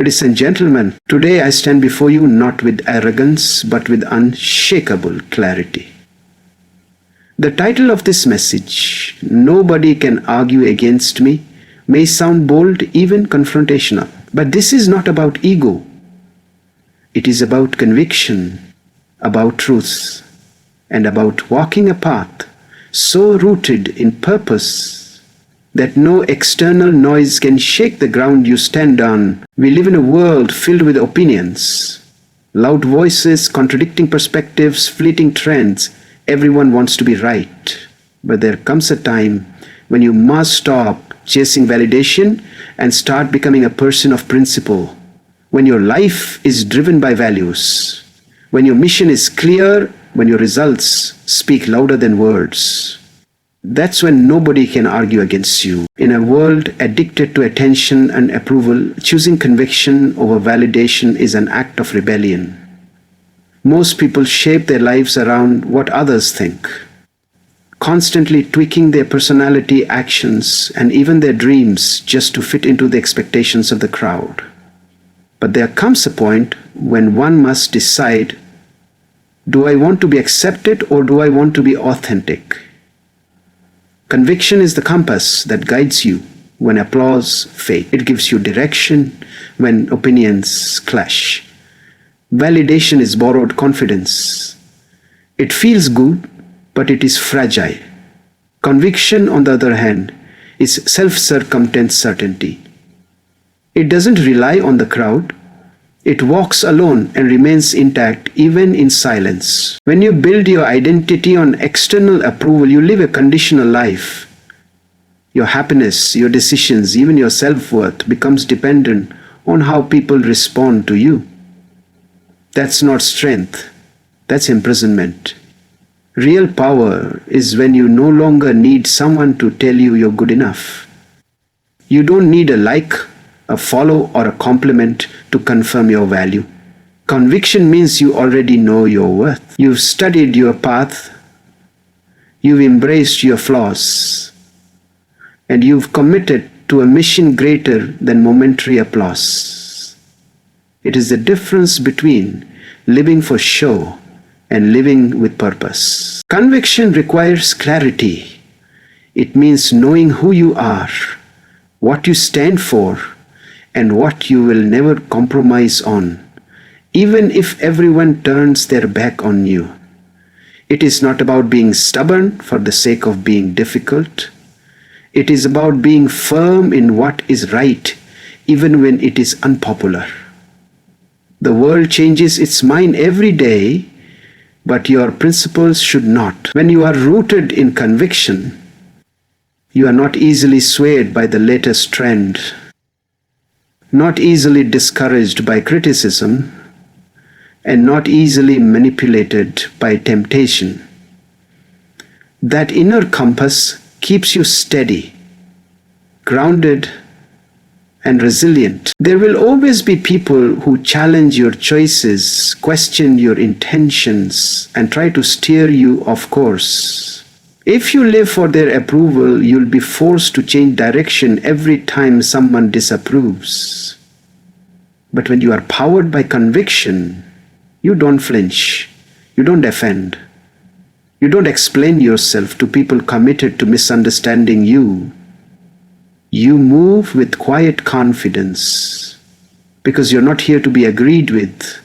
Ladies and gentlemen, today I stand before you not with arrogance, but with unshakable clarity. The title of this message, Nobody Can Argue Against Me, may sound bold, even confrontational. But this is not about ego. It is about conviction, about truth, and about walking a path so rooted in purpose that no external noise can shake the ground you stand on. We live in a world filled with opinions, loud voices, contradicting perspectives, fleeting trends. Everyone wants to be right. But there comes a time when you must stop chasing validation and start becoming a person of principle. When your life is driven by values, when your mission is clear, when your results speak louder than words. That's when nobody can argue against you. In a world addicted to attention and approval, choosing conviction over validation is an act of rebellion. Most people shape their lives around what others think, constantly tweaking their personality, actions, and even their dreams just to fit into the expectations of the crowd. But there comes a point when one must decide, do I want to be accepted or do I want to be authentic? Conviction is the compass that guides you when applause fades. It gives you direction when opinions clash. Validation is borrowed confidence. It feels good, but it is fragile. Conviction, on the other hand, is self-circumstance certainty. It doesn't rely on the crowd. It walks alone and remains intact even in silence. When you build your identity on external approval, you live a conditional life. Your happiness, your decisions, even your self-worth becomes dependent on how people respond to you. That's not strength. That's imprisonment. Real power is when you no longer need someone to tell you you're good enough. You don't need a like, a follow, or a compliment to confirm your value. Conviction means you already know your worth. You've studied your path, you've embraced your flaws, and you've committed to a mission greater than momentary applause. It is the difference between living for show and living with purpose. Conviction requires clarity. It means knowing who you are, what you stand for, and what you will never compromise on, even if everyone turns their back on you. It is not about being stubborn for the sake of being difficult. It is about being firm in what is right, even when it is unpopular. The world changes its mind every day, but your principles should not. When you are rooted in conviction, you are not easily swayed by the latest trend, not easily discouraged by criticism, and not easily manipulated by temptation. That inner compass keeps you steady, grounded, and resilient. There will always be people who challenge your choices, question your intentions, and try to steer you off course. If you live for their approval, you'll be forced to change direction every time someone disapproves. But when you are powered by conviction, you don't flinch, you don't defend, you don't explain yourself to people committed to misunderstanding you. You move with quiet confidence because you're not here to be agreed with,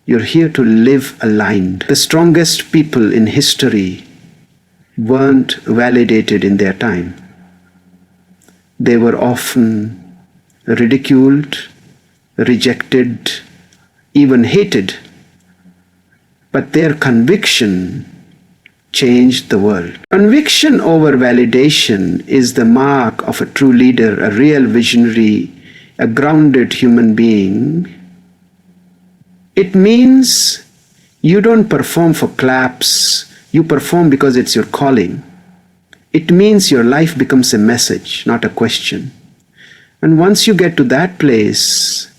you're here to live aligned. The strongest people in history weren't validated in their time. They were often ridiculed, rejected, even hated. But their conviction changed the world. Conviction over validation is the mark of a true leader, a real visionary, a grounded human being. It means you don't perform for claps. You perform because it's your calling. It means your life becomes a message, not a question. And once you get to that place,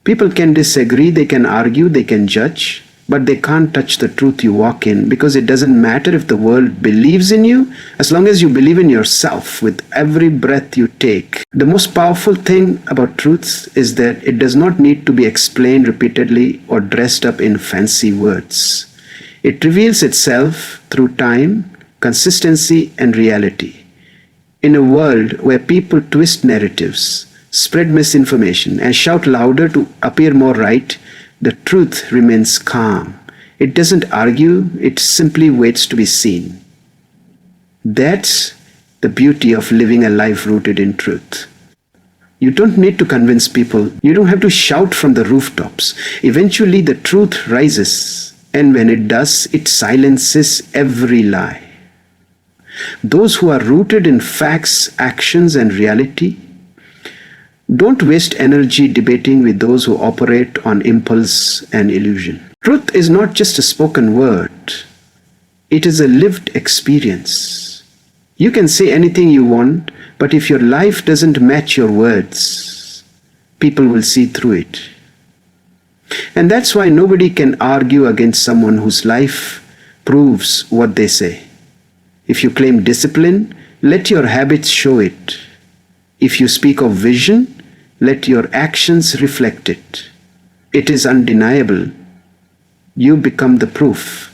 people can disagree, they can argue, they can judge, but they can't touch the truth you walk in, because it doesn't matter if the world believes in you, as long as you believe in yourself with every breath you take. The most powerful thing about truth is that it does not need to be explained repeatedly or dressed up in fancy words. It reveals itself through time, consistency, and reality. In a world where people twist narratives, spread misinformation, and shout louder to appear more right, the truth remains calm. It doesn't argue, it simply waits to be seen. That's the beauty of living a life rooted in truth. You don't need to convince people. You don't have to shout from the rooftops. Eventually, the truth rises, and when it does, it silences every lie. Those who are rooted in facts, actions, and reality don't waste energy debating with those who operate on impulse and illusion. Truth is not just a spoken word, it is a lived experience. You can say anything you want, but if your life doesn't match your words, people will see through it. And that's why nobody can argue against someone whose life proves what they say. If you claim discipline, let your habits show it. If you speak of vision, let your actions reflect it. It is undeniable. You become the proof.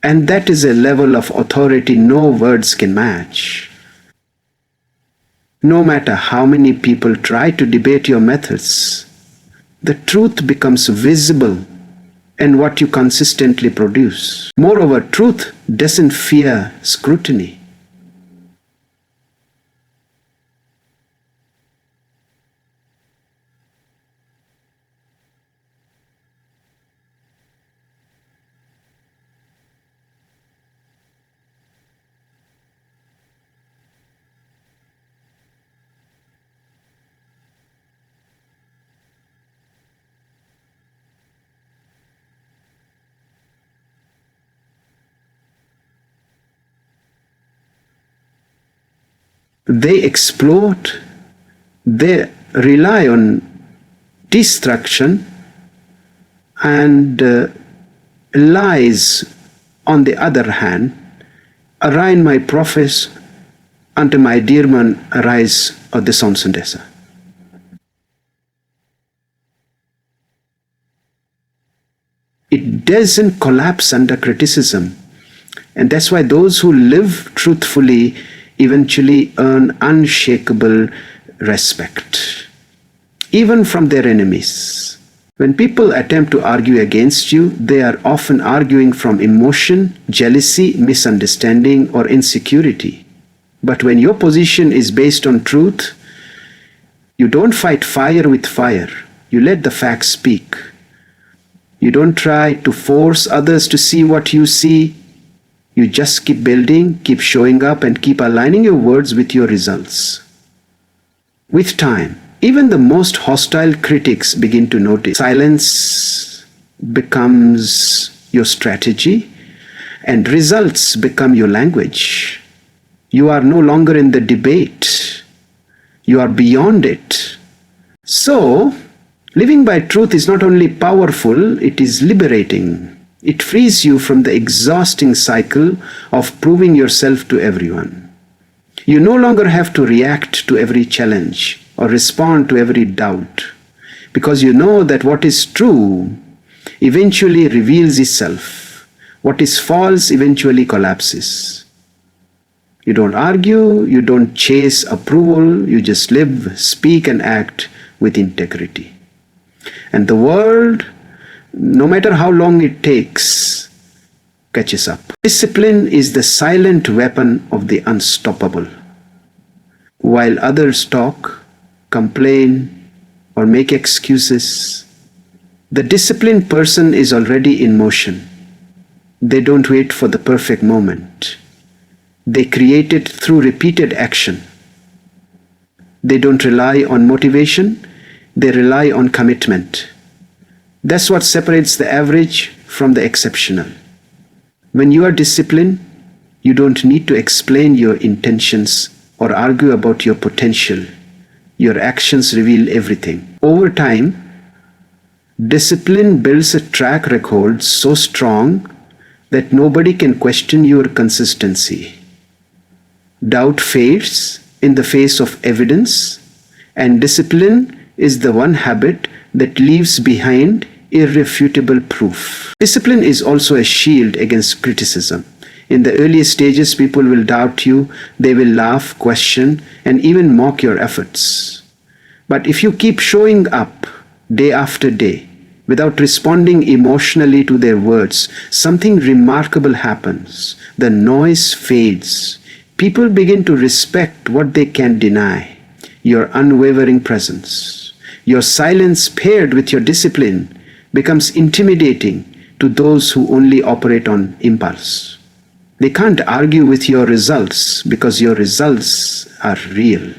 And that is a level of authority no words can match. No matter how many people try to debate your methods, the truth becomes visible in what you consistently produce. Moreover, truth doesn't fear scrutiny. They explode, they rely on destruction, and lies, on the other hand, Arain my profes unto my dear man arise of the Sonsundesa. It doesn't collapse under criticism, and that's why those who live truthfully eventually earn unshakable respect, even from their enemies. When people attempt to argue against you, they are often arguing from emotion, jealousy, misunderstanding, or insecurity. But when your position is based on truth, you don't fight fire with fire. You let the facts speak. You don't try to force others to see what you see. You just keep building, keep showing up, and keep aligning your words with your results. With time, even the most hostile critics begin to notice. Silence becomes your strategy, and results become your language. You are no longer in the debate. You are beyond it. So, living by truth is not only powerful, it is liberating. It frees you from the exhausting cycle of proving yourself to everyone. You no longer have to react to every challenge or respond to every doubt, because you know that what is true eventually reveals itself. What is false eventually collapses. You don't argue, you don't chase approval, you just live, speak, and act with integrity. And the world, no matter how long it takes, catches up. Discipline is the silent weapon of the unstoppable. While others talk, complain, or make excuses, the disciplined person is already in motion. They don't wait for the perfect moment. They create it through repeated action. They don't rely on motivation, they rely on commitment. That's what separates the average from the exceptional. When you are disciplined, you don't need to explain your intentions or argue about your potential. Your actions reveal everything. Over time, Discipline builds a track record so strong that nobody can question your consistency. Doubt fades in the face of evidence, and discipline is the one habit that leaves behind irrefutable proof. Discipline is also a shield against criticism. In the earliest stages, people will doubt you, they will laugh, question, and even mock your efforts. But if you keep showing up day after day, without responding emotionally to their words, something remarkable happens. The noise fades. People begin to respect what they can't deny: your unwavering presence. Your silence paired with your discipline becomes intimidating to those who only operate on impulse. They can't argue with your results because your results are real.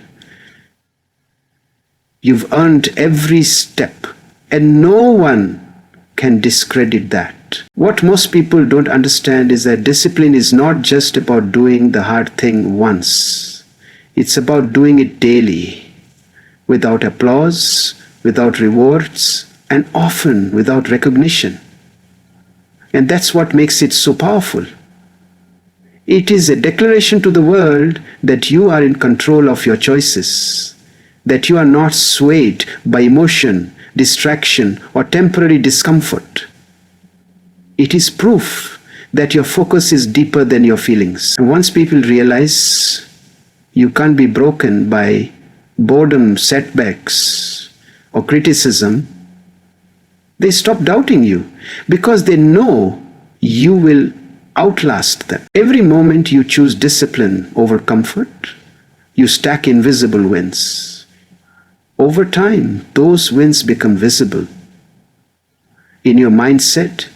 You've earned every step, and no one can discredit that. What most people don't understand is that discipline is not just about doing the hard thing once. It's about doing it daily, without applause, without rewards, and often without recognition. And that's what makes it so powerful. It is a declaration to the world that you are in control of your choices, that you are not swayed by emotion, distraction, or temporary discomfort. It is proof that your focus is deeper than your feelings. And once people realize you can't be broken by boredom, setbacks, or criticism, they stop doubting you because they know you will outlast them. Every moment you choose discipline over comfort, you stack invisible wins. Over time, those wins become visible in your mindset,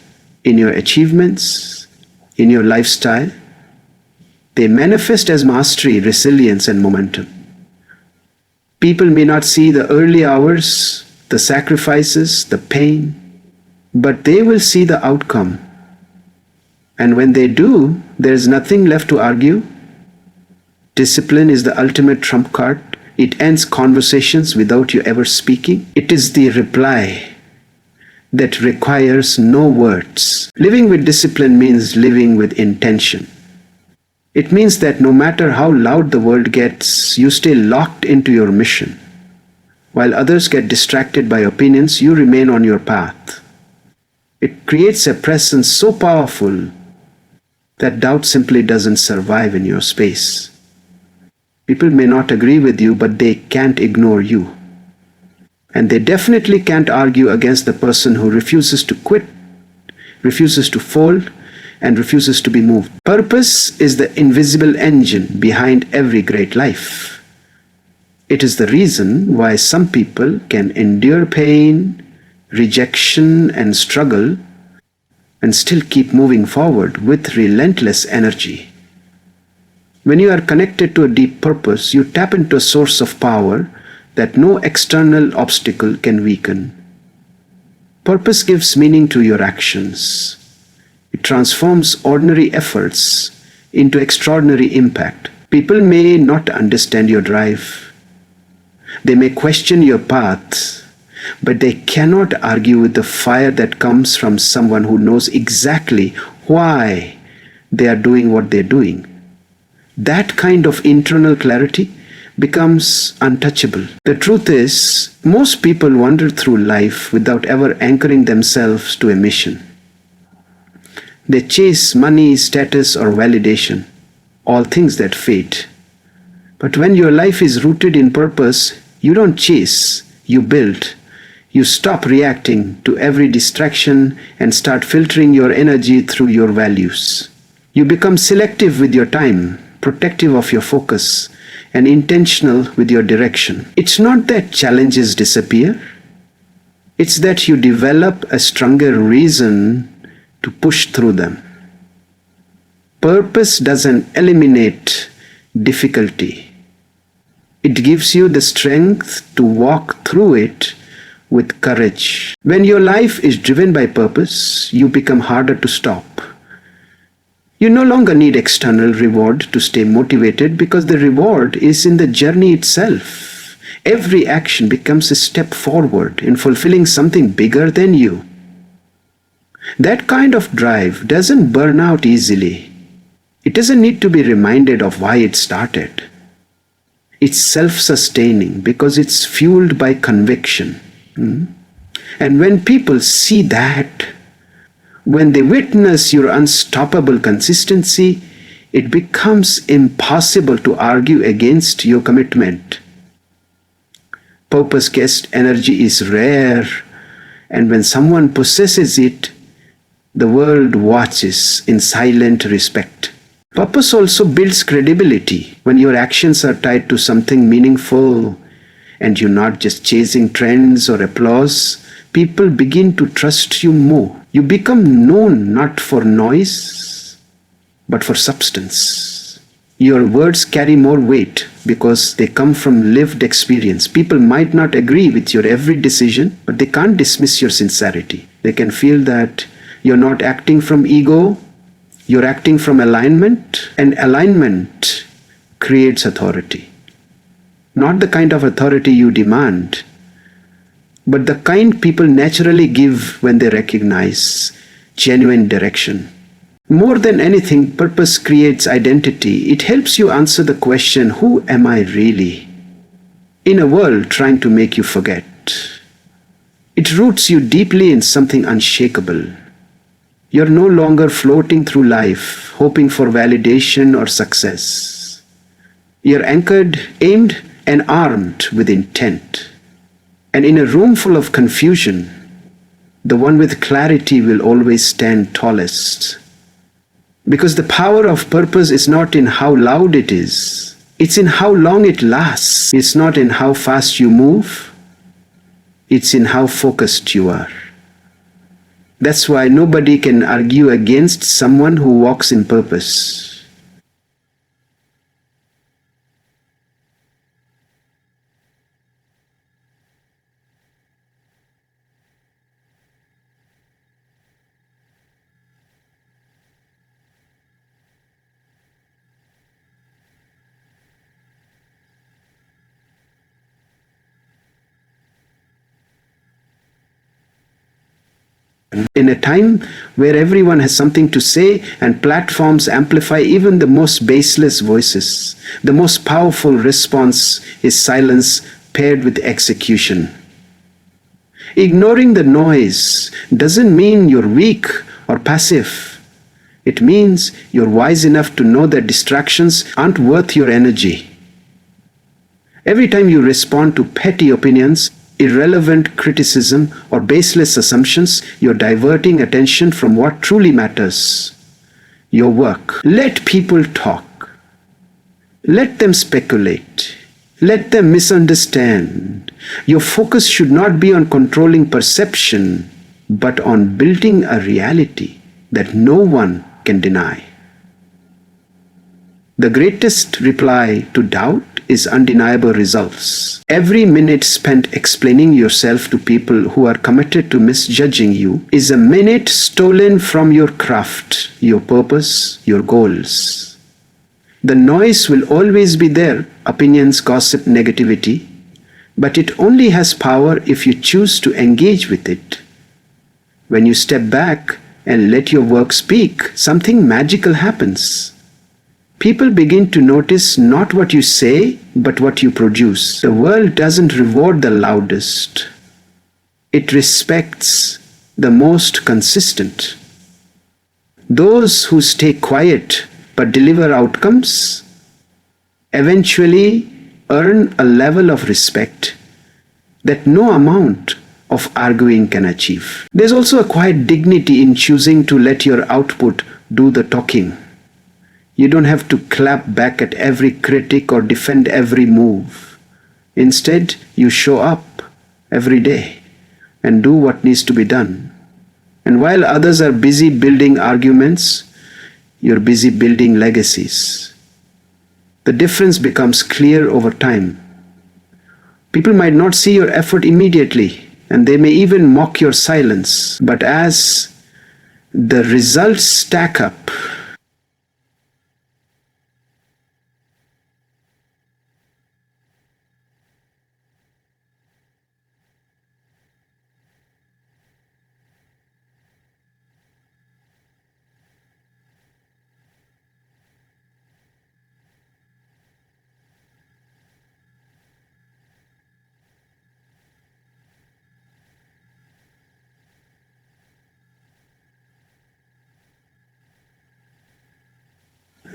in your achievements, in your lifestyle. They manifest as mastery, resilience, and momentum. People may not see the early hours, the sacrifices, the pain, but they will see the outcome. And when they do, there is nothing left to argue. Discipline is the ultimate trump card. It ends conversations without you ever speaking. It is the reply that requires no words. Living with discipline means living with intention. It means that no matter how loud the world gets, you stay locked into your mission. While others get distracted by opinions, you remain on your path. It creates a presence so powerful that doubt simply doesn't survive in your space. People may not agree with you, but they can't ignore you. And they definitely can't argue against the person who refuses to quit, refuses to fold, and refuses to be moved. Purpose is the invisible engine behind every great life. It is the reason why some people can endure pain, rejection, and struggle and still keep moving forward with relentless energy. When you are connected to a deep purpose, you tap into a source of power that no external obstacle can weaken. Purpose gives meaning to your actions. It transforms ordinary efforts into extraordinary impact. People may not understand your drive. They may question your path, but they cannot argue with the fire that comes from someone who knows exactly why they are doing what they're doing. That kind of internal clarity becomes untouchable. The truth is, most people wander through life without ever anchoring themselves to a mission. They chase money, status, or validation, all things that fade. But when your life is rooted in purpose, you don't chase, you build. You stop reacting to every distraction and start filtering your energy through your values. You become selective with your time, protective of your focus, and intentional with your direction. It's not that challenges disappear. It's that you develop a stronger reason to push through them. Purpose doesn't eliminate difficulty. It gives you the strength to walk through it with courage. When your life is driven by purpose, you become harder to stop. You no longer need external reward to stay motivated because the reward is in the journey itself. Every action becomes a step forward in fulfilling something bigger than you. That kind of drive doesn't burn out easily. It doesn't need to be reminded of why it started. It's self-sustaining because it's fueled by conviction. And when people see that, when they witness your unstoppable consistency, it becomes impossible to argue against your commitment. Purpose-guessed energy is rare, and when someone possesses it, the world watches in silent respect. Purpose also builds credibility. When your actions are tied to something meaningful and you're not just chasing trends or applause, people begin to trust you more. You become known not for noise, but for substance. Your words carry more weight because they come from lived experience. People might not agree with your every decision, but they can't dismiss your sincerity. They can feel that you're not acting from ego, you're acting from alignment, and alignment creates authority. Not the kind of authority you demand, but the kind people naturally give when they recognize genuine direction. More than anything, purpose creates identity. It helps you answer the question, who am I really? In a world trying to make you forget. It roots you deeply in something unshakable. You're no longer floating through life, hoping for validation or success. You're anchored, aimed, and armed with intent. And in a room full of confusion, the one with clarity will always stand tallest. Because the power of purpose is not in how loud it is, it's in how long it lasts. It's not in how fast you move, it's in how focused you are. That's why nobody can argue against someone who walks in purpose. In a time where everyone has something to say and platforms amplify even the most baseless voices, the most powerful response is silence paired with execution. Ignoring the noise doesn't mean you're weak or passive. It means you're wise enough to know that distractions aren't worth your energy. Every time you respond to petty opinions, irrelevant criticism, or baseless assumptions, you're diverting attention from what truly matters: your work. Let people talk. Let them speculate. Let them misunderstand. Your focus should not be on controlling perception, but on building a reality that no one can deny. The greatest reply to doubt is undeniable results. Every minute spent explaining yourself to people who are committed to misjudging you is a minute stolen from your craft, your purpose, your goals. The noise will always be there: opinions, gossip, negativity. But it only has power if you choose to engage with it. When you step back and let your work speak, something magical happens. People begin to notice not what you say, but what you produce. The world doesn't reward the loudest. It respects the most consistent. Those who stay quiet but deliver outcomes eventually earn a level of respect that no amount of arguing can achieve. There's also a quiet dignity in choosing to let your output do the talking. You don't have to clap back at every critic or defend every move. Instead, you show up every day and do what needs to be done. And while others are busy building arguments, you're busy building legacies. The difference becomes clear over time. People might not see your effort immediately, and they may even mock your silence. But as the results stack up,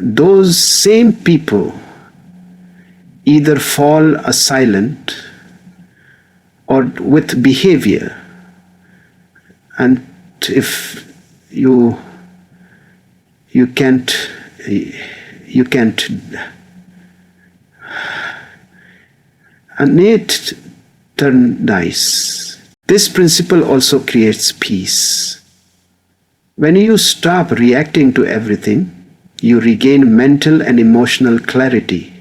those same people either fall silent or with behavior. And if you can't innate turn nice. This principle also creates peace. When you stop reacting to everything, you regain mental and emotional clarity.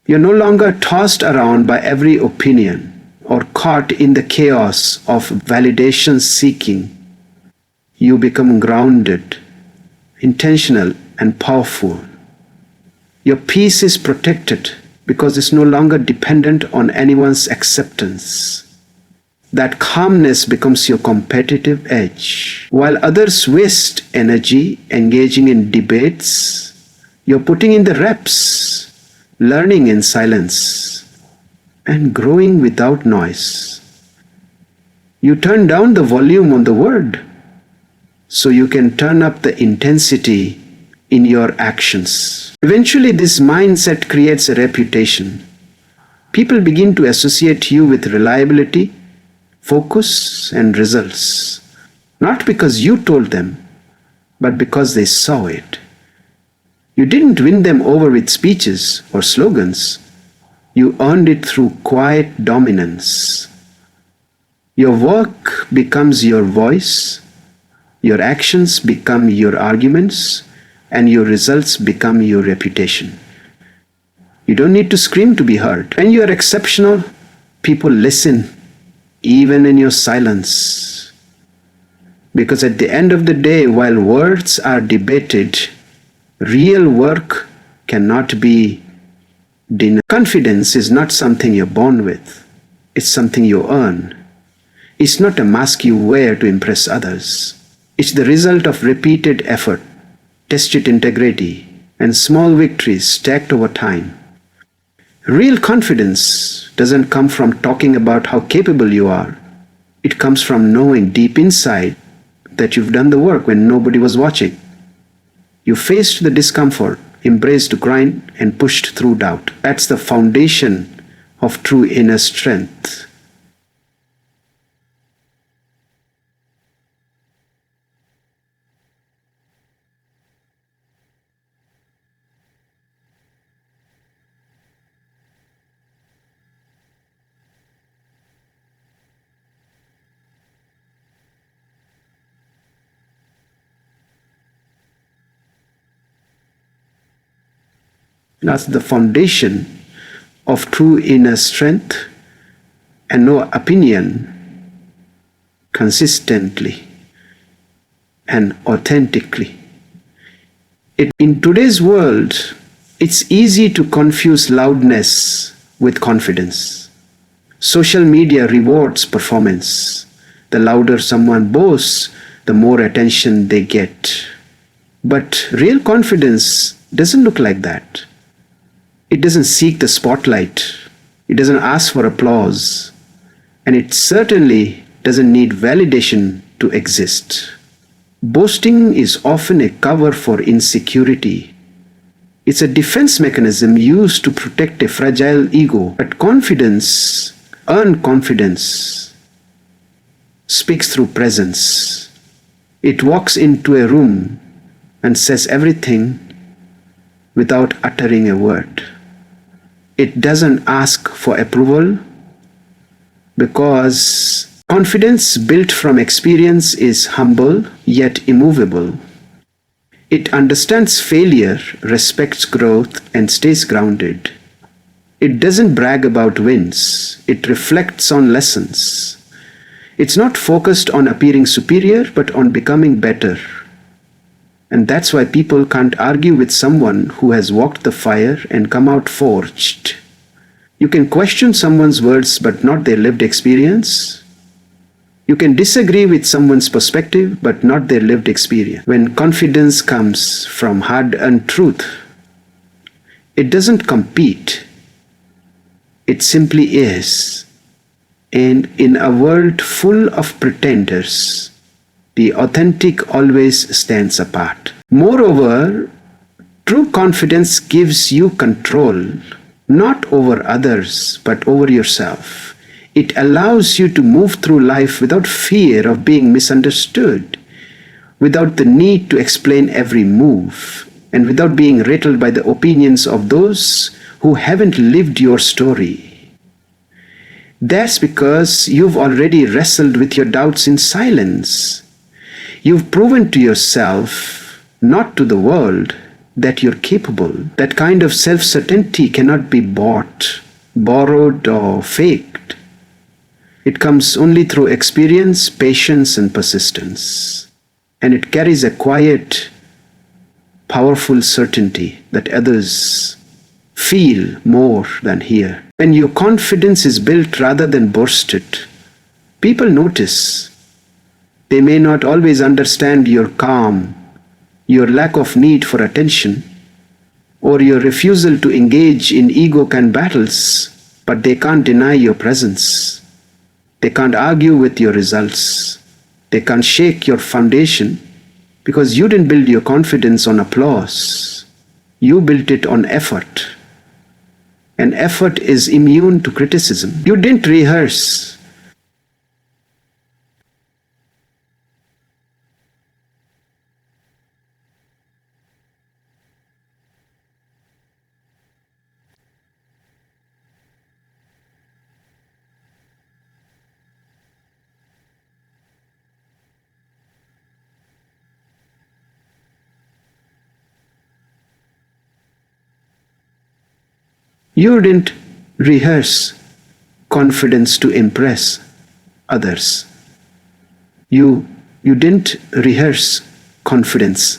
You're no longer tossed around by every opinion or caught in the chaos of validation seeking. You become grounded, intentional, and powerful. Your peace is protected because it's no longer dependent on anyone's acceptance. That calmness becomes your competitive edge. While others waste energy engaging in debates, you're putting in the reps, learning in silence, and growing without noise. You turn down the volume on the word so you can turn up the intensity in your actions. Eventually, this mindset creates a reputation. People begin to associate you with reliability, focus, and results, not because you told them, but because they saw it. You didn't win them over with speeches or slogans. You earned it through quiet dominance. Your work becomes your voice, your actions become your arguments, and your results become your reputation. You don't need to scream to be heard. When you are exceptional, people listen, even in your silence. Because at the end of the day, while words are debated, real work cannot be denied. Confidence is not something you're born with. It's something you earn. It's not a mask you wear to impress others. It's the result of repeated effort, tested integrity, and small victories stacked over time. Real confidence doesn't come from talking about how capable you are. It comes from knowing deep inside that you've done the work when nobody was watching. You faced the discomfort, embraced the grind, and pushed through doubt. That's the foundation of true inner strength. That's the foundation of true inner strength, and no opinion consistently and authentically. In today's world, it's easy to confuse loudness with confidence. Social media rewards performance. The louder someone boasts, the more attention they get. But real confidence doesn't look like that. It doesn't seek the spotlight. It doesn't ask for applause. And it certainly doesn't need validation to exist. Boasting is often a cover for insecurity. It's a defense mechanism used to protect a fragile ego. But confidence, earned confidence, speaks through presence. It walks into a room and says everything without uttering a word. It doesn't ask for approval because confidence built from experience is humble yet immovable. It understands failure, respects growth, and stays grounded. It doesn't brag about wins. It reflects on lessons. It's not focused on appearing superior, but on becoming better. And that's why people can't argue with someone who has walked the fire and come out forged. You can question someone's words but not their lived experience. You can disagree with someone's perspective but not their lived experience. When confidence comes from hard-earned truth, it doesn't compete. It simply is. And in a world full of pretenders, the authentic always stands apart. Moreover, True confidence gives you control, not over others, but over yourself. It allows you to move through life without fear of being misunderstood, without the need to explain every move, and without being rattled by the opinions of those who haven't lived your story. That's because you've already wrestled with your doubts in silence. You've proven to yourself, not to the world, that you're capable. That kind of self-certainty cannot be bought, borrowed, or faked. It comes only through experience, patience, and persistence. And it carries a quiet, powerful certainty that others feel more than hear. When your confidence is built rather than boasted, people notice. They may not always understand your calm, your lack of need for attention, or your refusal to engage in ego-can battles, but they can't deny your presence. They can't argue with your results. They can't shake your foundation, because you didn't build your confidence on applause. You built it on effort. And effort is immune to criticism. You didn't rehearse. You didn't rehearse confidence to impress others. You didn't rehearse confidence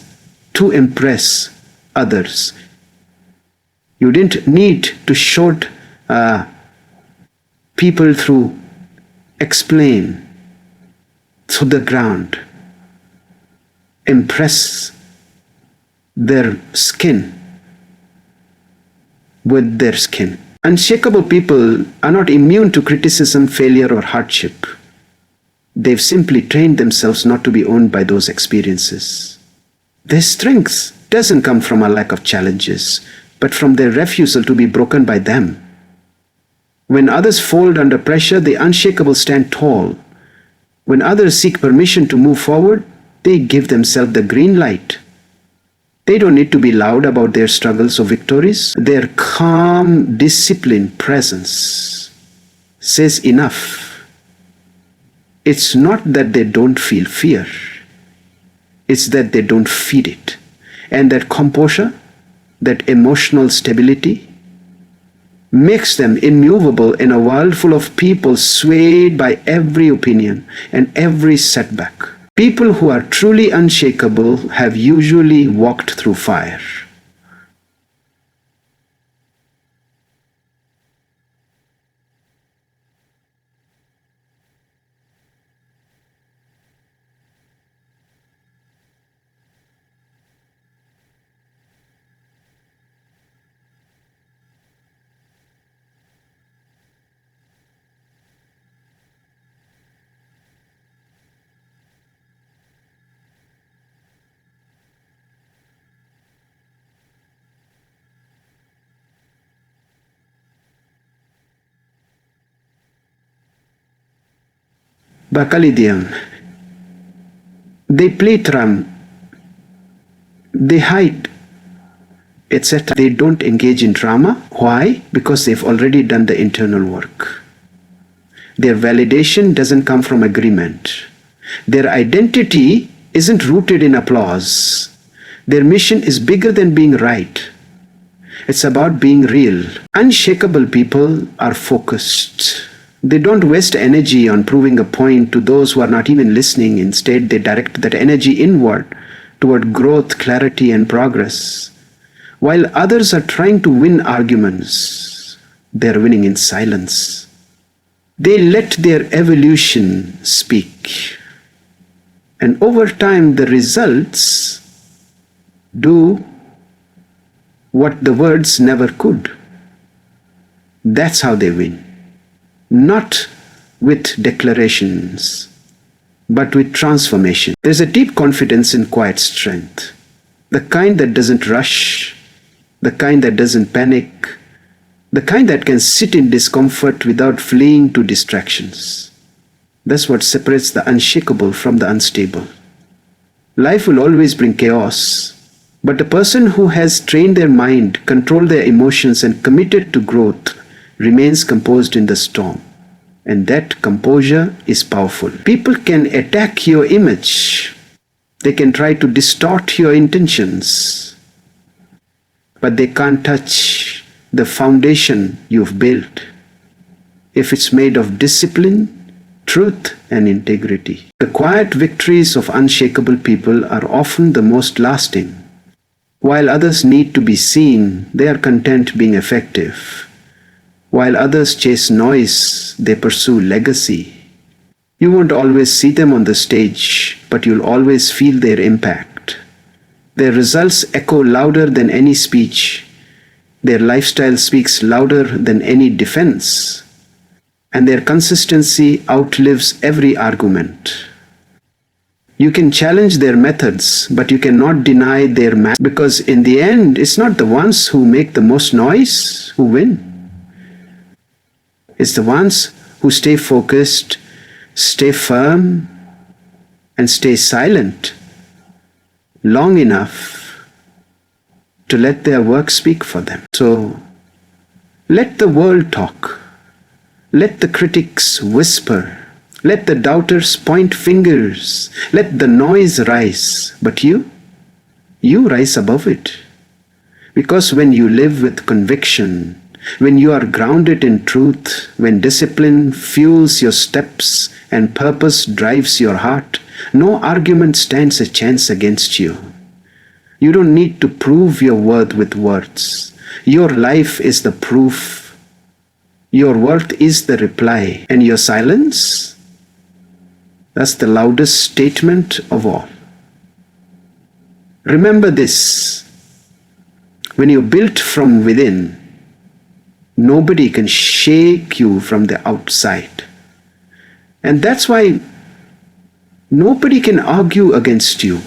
to impress others. You didn't need to shout people through, explain through the ground, impress their skin with their skin. Unshakable people are not immune to criticism, failure, or hardship. They've simply trained themselves not to be owned by those experiences. Their strength doesn't come from a lack of challenges, but from their refusal to be broken by them. When others fold under pressure, the unshakable stand tall. When others seek permission to move forward, they give themselves the green light. They don't need to be loud about their struggles or victories. Their calm, disciplined presence says enough. It's not that they don't feel fear. It's that they don't feed it. And that composure, that emotional stability, makes them immovable in a world full of people swayed by every opinion and every setback. People who are truly unshakable have usually walked through fire. Bakalidium. They play trump, they hide, etc. They don't engage in drama. Why? Because they've already done the internal work. Their validation doesn't come from agreement. Their identity isn't rooted in applause. Their mission is bigger than being right. It's about being real. Unshakable people are focused. They don't waste energy on proving a point to those who are not even listening. Instead, they direct that energy inward toward growth, clarity, and progress. While others are trying to win arguments, they're winning in silence. They let their evolution speak. And over time, the results do what the words never could. That's how they win. Not with declarations, but with transformation. There's a deep confidence in quiet strength, the kind that doesn't rush, the kind that doesn't panic, the kind that can sit in discomfort without fleeing to distractions. That's what separates the unshakable from the unstable. Life will always bring chaos, but a person who has trained their mind, controlled their emotions, and committed to growth remains composed in the storm. And that composure is powerful. People can attack your image. They can try to distort your intentions, but they can't touch the foundation you've built if it's made of discipline, truth, and integrity. The quiet victories of unshakable people are often the most lasting. While others need to be seen, they are content being effective. While others chase noise, they pursue legacy. You won't always see them on the stage, but you'll always feel their impact. Their results echo louder than any speech. Their lifestyle speaks louder than any defense. And their consistency outlives every argument. You can challenge their methods, but you cannot deny their because in the end, it's not the ones who make the most noise who win. It's the ones who stay focused, stay firm, and stay silent long enough to let their work speak for them. So let the world talk. Let the critics whisper. Let the doubters point fingers. Let the noise rise. But you rise above it. Because when you live with conviction, when you are grounded in truth, when discipline fuels your steps and purpose drives your heart, no argument stands a chance against you. You don't need to prove your worth with words. Your life is the proof. Your worth is the reply. And your silence? That's the loudest statement of all. Remember this. When you're built from within, nobody can shake you from the outside. And that's why nobody can argue against you.